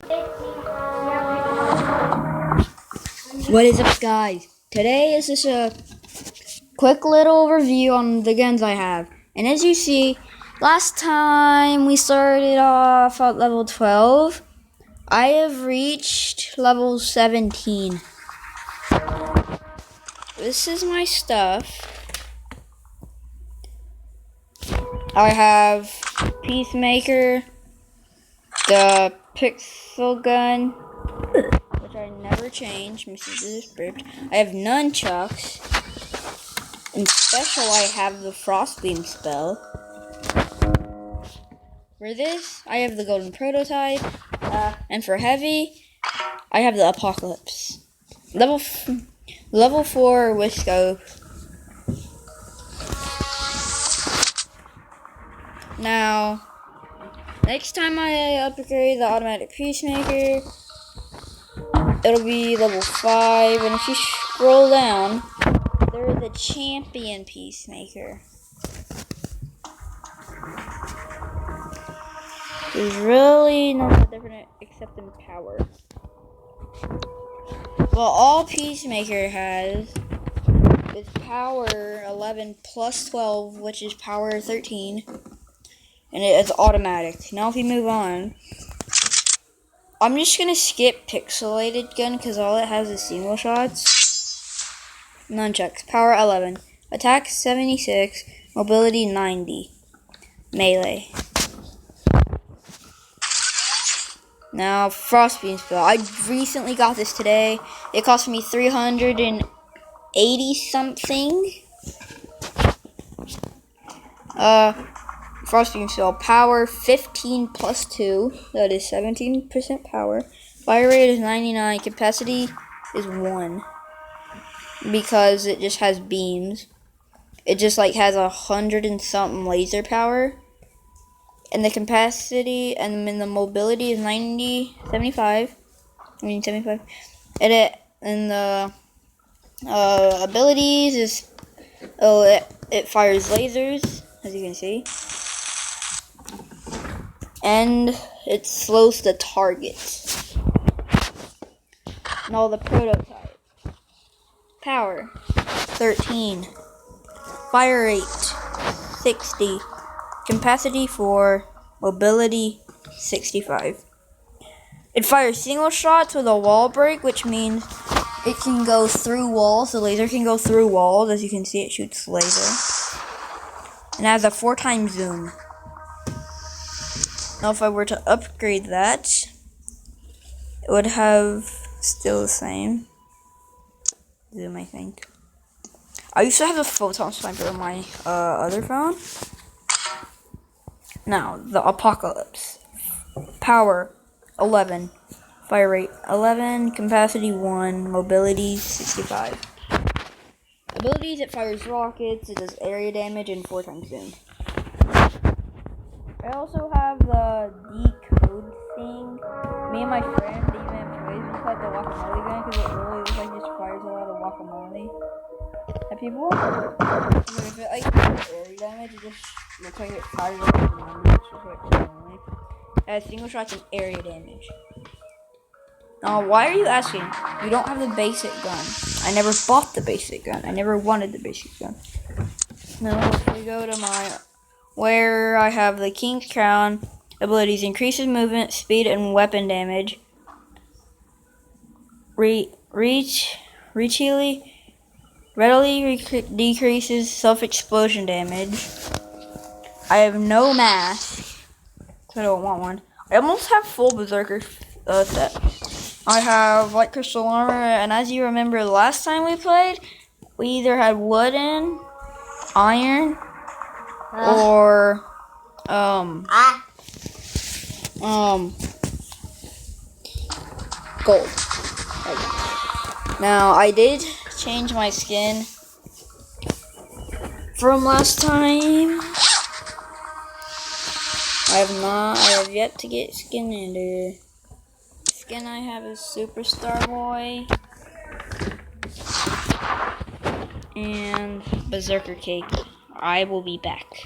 What is up, guys? Today is just a quick little review on the guns I have. And as you see, last time we started off at level 12. I have reached level 17. This is my stuff. I have Peacemaker, the pixel gun, which I never change. Mrs. is ripped. I have nunchucks. In special, I have the Frostbeam spell. For this, I have the Golden Prototype. And for heavy, I have the Apocalypse. Level 4 with scope. Now, next time I upgrade the automatic Peacemaker, it'll be level 5. And if you scroll down, there's the champion Peacemaker. There's really nothing different except in power. Well, all Peacemaker has is power 11 plus 12, which is power 13. And it is automatic. Now if you move on, I'm just going to skip Pixelated Gun because all it has is single shots. Nunchucks, power 11. Attack 76, mobility 90. Melee. Now, Frostbeam spell. I recently got this today. It cost me 380 something. Frostbeam spell. Power 15 plus 2. That is 17% power. Fire rate is 99. Capacity is 1. Because it just has beams. It just like has 100 and something laser power. And the capacity and then the mobility is 75. And the abilities is it fires lasers, as you can see, and it slows the target. Now the prototype. Power 13. Fire rate 60. Capacity 4, mobility 65. It fires single shots with a wall break, which means it can go through walls. The laser can go through walls. As you can see, it shoots laser. And has a 4 times zoom. Now if I were to upgrade that, it would have still the same zoom, I think. I used to have a photon sniper on my other phone. Now, the Apocalypse. Power 11. Fire rate 11. Capacity 1. Mobility 65. Abilities: it fires rockets, it does area damage, and 4 times zoom. I also have the decode thing. Me and my friend, even toys, we played the guacamole gun because it really looks like it just fires a lot of guacamole at people. But if it like area damage, it just looks like it fires a lot of guacamole, which is what guacamole. It has single shots and area damage. Now, why are you asking? You don't have the basic gun. I never bought the basic gun. I never wanted the basic gun. Now, if we go to where I have the King's Crown, abilities: increases movement, speed, and weapon damage. Readily decreases self-explosion damage. I have no mask, so I don't want one. I almost have full Berserker set. I have light crystal armor, and as you remember last time we played, we either had wooden, iron, or gold. Now I did change my skin from last time. I have yet to get skin ender. Skin I have is Superstar Boy and Berserker Cake. I will be back.